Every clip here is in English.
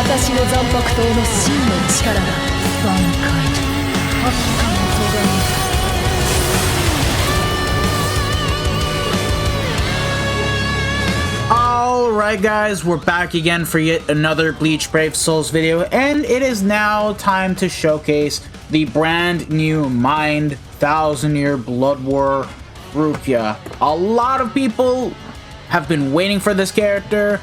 私の残白刀の真の力だ。挽回発火の咎め。Alright guys, we're back again for yet another Bleach Brave Souls video, and it is now time to showcase the brand new Mind 1000-Year Blood War Rukia. A lot of people have been waiting for this character.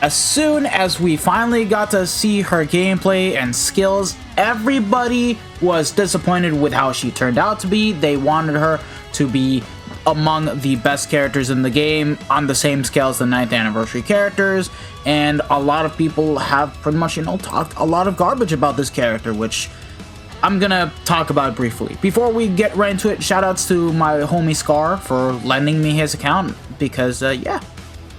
As soon as we finally got to see her gameplay and skills, everybody was disappointed with how she turned out to be. They wanted her to be among the best characters in the game on the same scale as the 9th anniversary characters, and a lot of people have pretty much, talked a lot of garbage about this character, which I'm gonna talk about briefly. Before we get right into it, shoutouts to my homie Scar for lending me his account, because yeah,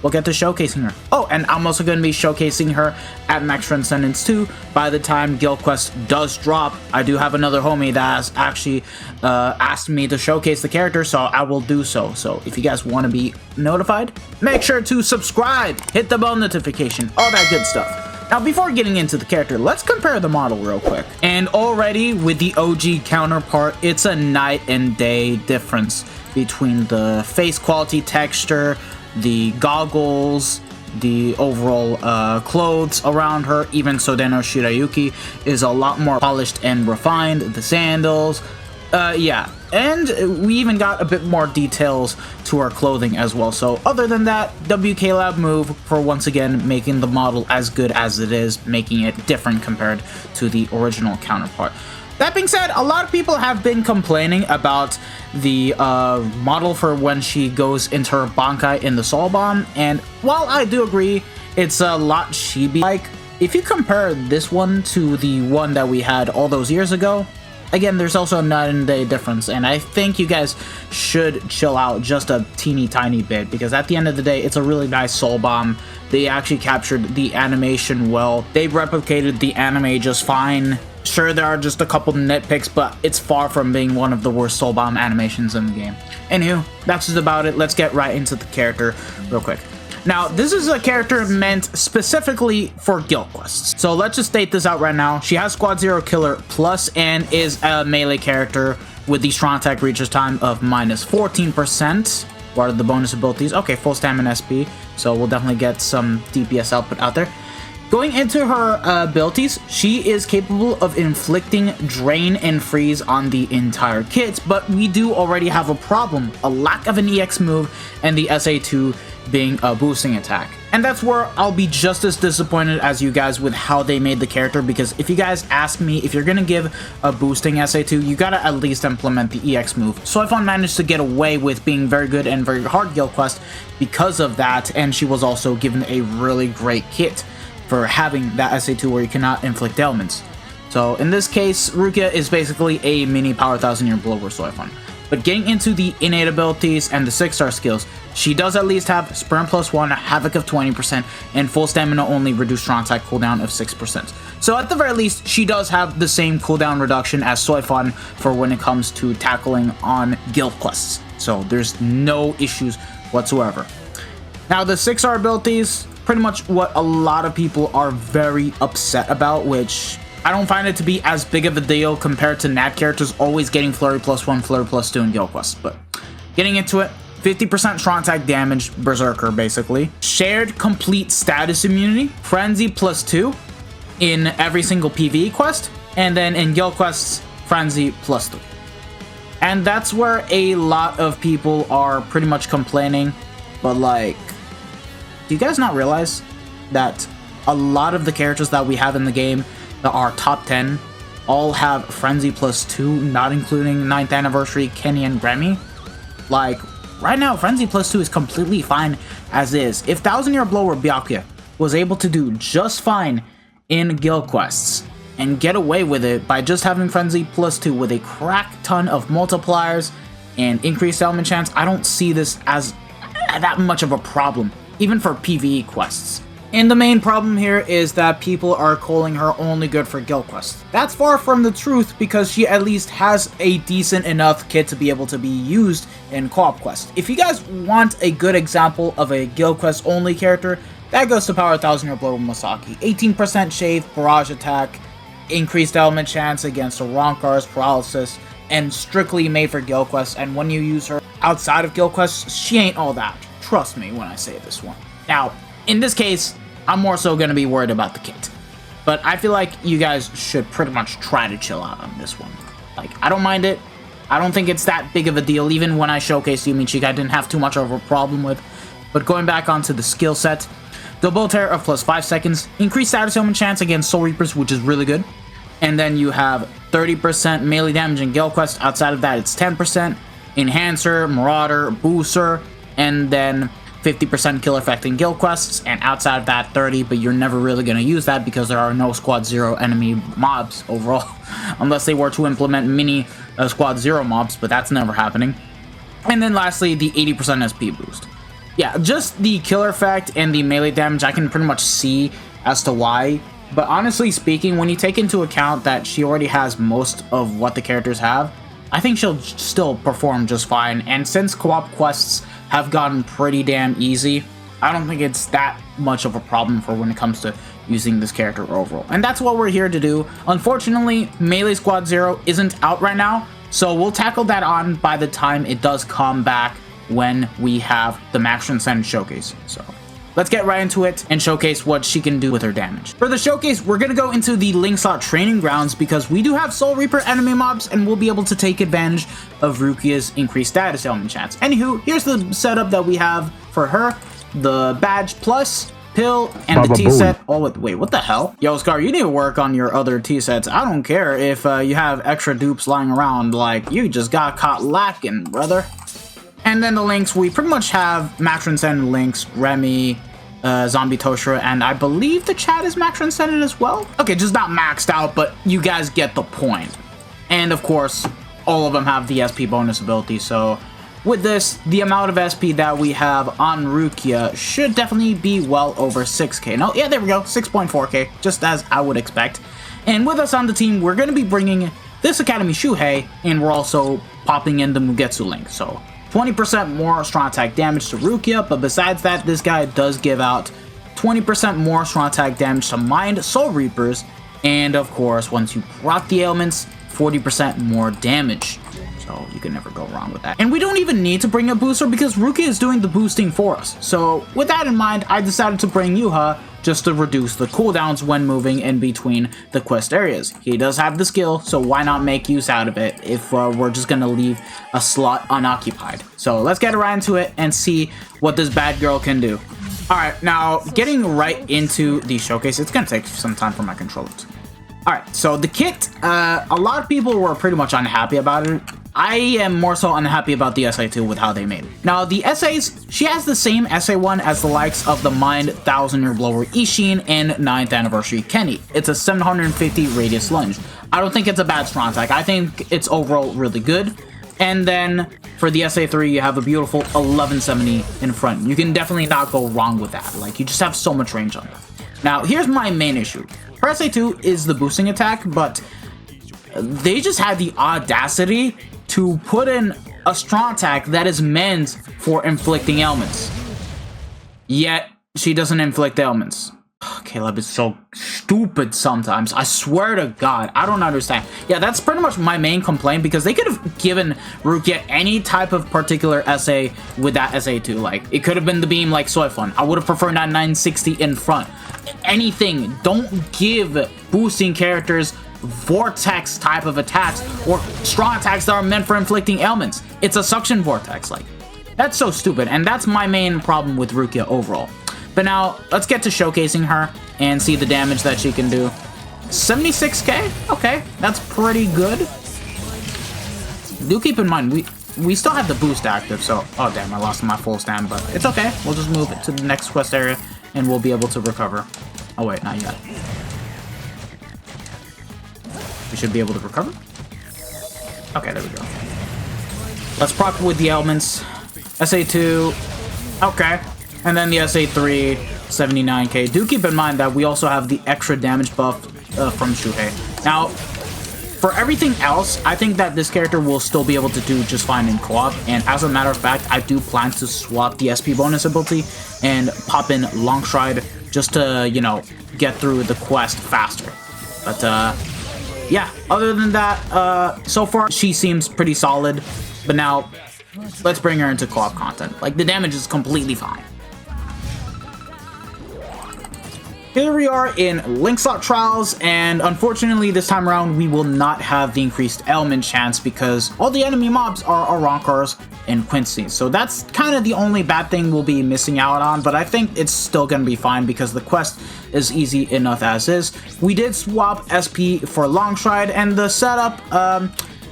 we'll get to showcasing her. Oh, and I'm also going to be showcasing her at Max Transcendence 2 by the time Guild Quest does drop. I do have another homie that has actually asked me to showcase the character, so I will do so. So if you guys want to be notified, make sure to subscribe, hit the bell notification, all that good stuff. Now, before getting into the character, let's compare the model real quick. And already with the OG counterpart, it's a night and day difference between the face quality, texture, the goggles, the overall clothes around her. Even Sodeno Shirayuki is a lot more polished and refined. The sandals, yeah, and we even got a bit more details to her clothing as well. So other than that, WK Lab move for once again making the model as good as it is, making it different compared to the original counterpart. That being said, a lot of people have been complaining about the model for when she goes into her Bankai in the Soul Bomb, and while I do agree it's a lot chibi-like, if you compare this one to the one that we had all those years ago, again, there's also a night and day difference, and I think you guys should chill out just a teeny tiny bit, because at the end of the day, it's a really nice Soul Bomb. They actually captured the animation well. They replicated the anime just fine. Sure, there are just a couple nitpicks, but it's far from being one of the worst Soul Bomb animations in the game. Anywho, that's just about it. Let's get right into the character real quick. Now, this is a character meant specifically for guild quests. So let's just state this out right now. She has Squad 0 Killer Plus and is a melee character with the strong attack reaches time of minus 14%. What are the bonus abilities? Okay, full stamina SP, so we'll definitely get some DPS output out there. Going into her abilities, she is capable of inflicting Drain and Freeze on the entire kit, but we do already have a problem, a lack of an EX move and the SA2 being a boosting attack. And that's where I'll be just as disappointed as you guys with how they made the character, because if you guys ask me, if you're gonna give a boosting SA2, you gotta at least implement the EX move. Soifon managed to get away with being very good and very hard guild quest because of that, and she was also given a really great kit for having that SA2 where you cannot inflict ailments. So in this case, Rukia is basically a mini Power 1000-Year Blood War Soifon. But getting into the innate abilities and the 6-star skills, she does at least have Sprint +1, Havoc of 20%, and full stamina only reduced strong attack cooldown of 6%. So at the very least, she does have the same cooldown reduction as Soifon for when it comes to tackling on guild quests. So there's no issues whatsoever. Now the 6-star abilities, pretty much what a lot of people are very upset about, which I don't find it to be as big of a deal compared to Nat characters always getting Flurry +1, Flurry +2 in guild quests. But getting into it, 50% strong attack damage, Berserker basically. Shared complete status immunity, Frenzy +2 in every single PvE quest, and then in guild quests, Frenzy +3. And that's where a lot of people are pretty much complaining, but like, do you guys not realize that a lot of the characters that we have in the game that are top 10 all have Frenzy +2, not including 9th anniversary Kenny and Grammy? Like, right now, Frenzy +2 is completely fine as is. If 1000-Year Blood War Byakuya was able to do just fine in guild quests and get away with it by just having Frenzy +2 with a crack ton of multipliers and increased element chance, I don't see this as that much of a problem, even for PvE quests. And the main problem here is that people are calling her only good for guild quests. That's far from the truth, because she at least has a decent enough kit to be able to be used in co-op quests. If you guys want a good example of a guild quest only character, That goes to Power 1000 Year Blood Masaki. 18% shave, barrage attack, increased element chance against Arrancar's paralysis, and strictly made for guild quests. And when you use her outside of guild quests, she ain't all that. Trust me when I say this one. Now, in this case, I'm more so going to be worried about the kit. But I feel like you guys should pretty much try to chill out on this one. Like, I don't mind it. I don't think it's that big of a deal. Even when I showcased Yumi Cheek, I didn't have too much of a problem with. But going back onto the skill set, double tear of plus 5 seconds, increased status ailment chance against Soul Reapers, which is really good. And then you have 30% melee damage in guild quest. Outside of that, it's 10%. Enhancer, Marauder, Booster, and then 50% kill effect in guild quests. And outside of that, 30, but you're never really going to use that because there are no Squad 0 enemy mobs overall. Unless they were to implement mini Squad 0 mobs, but that's never happening. And then lastly, the 80% SP boost. Yeah, just the killer effect and the melee damage, I can pretty much see as to why. But honestly speaking, when you take into account that she already has most of what the characters have, I think she'll still perform just fine. And since co-op quests have gotten pretty damn easy, I don't think it's that much of a problem for when it comes to using this character overall. And that's what we're here to do. Unfortunately, Melee Squad 0 isn't out right now, so we'll tackle that on by the time it does come back when we have the Max Transcendence Showcase. So let's get right into it and showcase what she can do with her damage. For the showcase, we're going to go into the Link Slot Training Grounds because we do have Soul Reaper enemy mobs and we'll be able to take advantage of Rukia's increased status ailment chance. Anywho, here's the setup that we have for her. The Badge Plus, Pill, and the T-set. Oh, wait, what the hell? Yo, Scar, you need to work on your other T-sets. I don't care if you have extra dupes lying around. Like, you just got caught lacking, brother. And then the links, we pretty much have Max Transcendent links, Remy, Zombie Toshira, and I believe the chat is Max Transcendent as well. Okay, just not maxed out, but you guys get the point. And of course, all of them have the SP bonus ability, so with this, the amount of SP that we have on Rukia should definitely be well over 6k. No, yeah, there we go, 6.4k, just as I would expect. And with us on the team, we're going to be bringing this Academy Shuhei, and we're also popping in the Mugetsu link, so 20% more strong attack damage to Rukia, but besides that, this guy does give out 20% more strong attack damage to Mind Soul Reapers, and of course, once you proc the ailments, 40% more damage. So you can never go wrong with that. And we don't even need to bring a booster because Rukia is doing the boosting for us. So with that in mind, I decided to bring Yuha just to reduce the cooldowns when moving in between the quest areas. He does have the skill, so why not make use out of it if we're just gonna leave a slot unoccupied. So let's get right into it and see what this bad girl can do. Alright, now getting right into the showcase, it's gonna take some time for my controllers. Alright, so the kit, a lot of people were pretty much unhappy about it. I am more so unhappy about the SA2 with how they made it. Now, the SAs, she has the same SA1 as the likes of the Mind 1000 Year Blower Ishin and 9th Anniversary Kenny. It's a 750 radius lunge. I don't think it's a bad strong attack. I think it's overall really good. And then for the SA3, you have a beautiful 1170 in front. You can definitely not go wrong with that. Like, you just have so much range on it. Now, here's my main issue. Her SA2 is the boosting attack, but they just had the audacity to put in a strong attack that is meant for inflicting ailments. Yet, she doesn't inflict ailments. Caleb is so stupid sometimes. I swear to God, I don't understand. Yeah, that's pretty much my main complaint because they could have given Rukia any type of particular SA with that SA2. Like, it could have been the beam like Soy Fun. I would have preferred that 960 in front. Anything. Don't give boosting characters vortex type of attacks or strong attacks that are meant for inflicting ailments. It's a suction vortex. Like, that's so stupid, and that's my main problem with Rukia overall. But now let's get to showcasing her and see the damage that she can do. 76k, okay, that's pretty good. Do keep in mind we still have the boost active, so oh damn, I lost my full stand, but it's okay. We'll just move it to the next quest area and we'll be able to recover. Oh wait, not yet. We should be able to recover. Okay, there we go. Let's proc with the elements. SA2, okay. And then the SA3, 79k. Do keep in mind that we also have the extra damage buff from Shuhei. Now, For everything else, I think that this character will still be able to do just fine in co-op, and as a matter of fact, I do plan to swap the SP bonus ability and pop in Long Stride just to, you know, get through the quest faster. But, yeah, other than that, so far, she seems pretty solid, but now, let's bring her into co-op content. Like, the damage is completely fine. Here we are in Link Slot Trials, and unfortunately this time around we will not have the increased ailment chance because all the enemy mobs are Arankars and Quincy. So that's kind of the only bad thing we'll be missing out on, but I think it's still going to be fine because the quest is easy enough as is. We did swap SP for Long Stride, and the setup,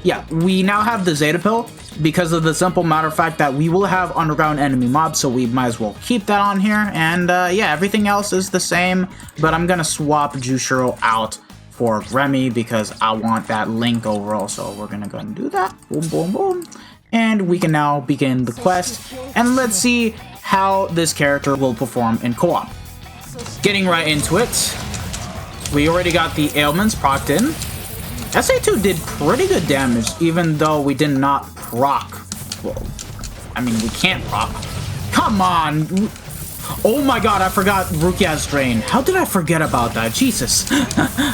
yeah, we now have the Zeta Pill, because of the simple matter of fact that we will have underground enemy mobs, so we might as well keep that on here. And yeah, everything else is the same, but I'm gonna swap Jushiro out for Remy because I want that Link overall, so we're gonna go and do that. Boom, boom, boom. And we can now begin the quest, and let's see how this character will perform in co-op. Getting right into it, we already got the ailments procced in. SA2 did pretty good damage, even though we did not proc. Well, I mean, we can't proc. Come on! Oh my god, I forgot Rukia's Drain. How did I forget about that? Jesus.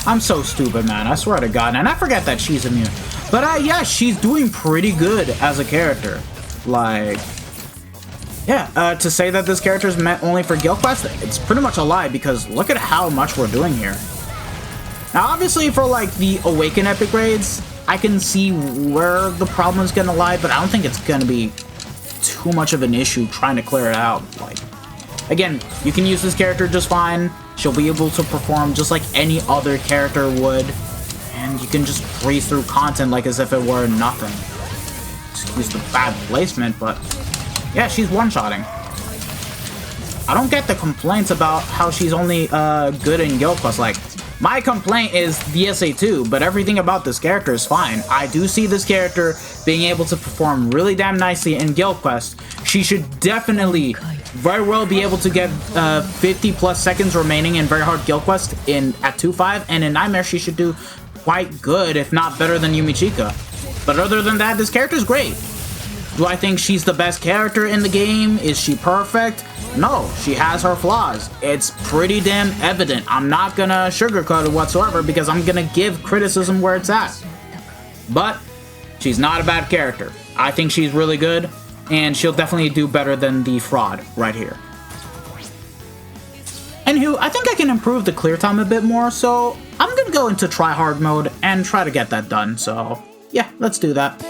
I'm so stupid, man. I swear to god. And I forget that she's immune. But yeah, she's doing pretty good as a character. Like, yeah, to say that this character is meant only for Guild Quest, it's pretty much a lie because look at how much we're doing here. Now, obviously, for, like, the Awaken Epic raids, I can see where the problem is gonna lie, but I don't think it's gonna be too much of an issue trying to clear it out. Like, again, you can use this character just fine. She'll be able to perform just like any other character would, and you can just breeze through content like as if it were nothing. Excuse the bad placement, but yeah, she's one-shotting. I don't get the complaints about how she's only good in Guild Quest. Like, my complaint is the SA2, but everything about this character is fine. I do see this character being able to perform really damn nicely in Guild Quest. She should definitely very well be able to get 50 plus seconds remaining in Very Hard Guild Quest at 2.5, and in Nightmare she should do quite good, if not better than Yumichika. But other than that, this character is great. Do I think she's the best character in the game? Is she perfect? No, she has her flaws. It's pretty damn evident. I'm not gonna sugarcoat it whatsoever because I'm gonna give criticism where it's at. But she's not a bad character. I think she's really good, and she'll definitely do better than the fraud right here. Anywho, I think I can improve the clear time a bit more, so I'm gonna go into try hard mode and try to get that done. So yeah, let's do that.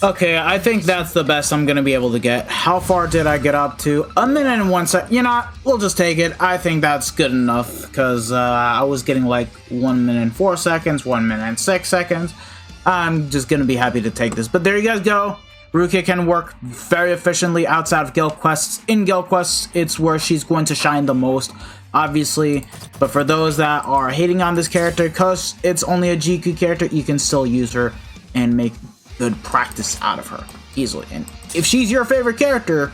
Okay, I think that's the best I'm gonna be able to get. How far did I get up to? A minute and 1 second. You know, we'll just take it. I think that's good enough because I was getting like 1 minute and 4 seconds, 1 minute and 6 seconds. I'm just gonna be happy to take this. But there you guys go. Rukia can work very efficiently outside of Guild Quests. In Guild Quests, it's where she's going to shine the most, obviously. But for those that are hating on this character, because it's only a GQ character, you can still use her and make good practice out of her easily. And if she's your favorite character,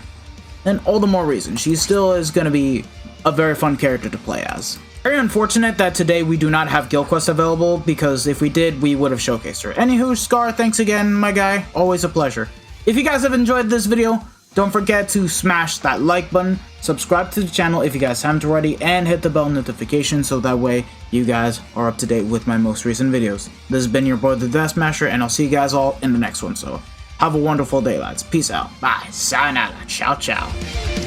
then all the more reason. She still is going to be a very fun character to play as. Very unfortunate that today we do not have Guild Quest available, because if we did, we would have showcased her. Anywho, Scar, thanks again, my guy. Always a pleasure. If you guys have enjoyed this video, don't forget to smash that like button, subscribe to the channel if you guys haven't already, and hit the bell notification so that way you guys are up to date with my most recent videos. This has been your boy, the Death Smasher, and I'll see you guys all in the next one. So have a wonderful day, lads. Peace out. Bye. Sayonara. Ciao, ciao.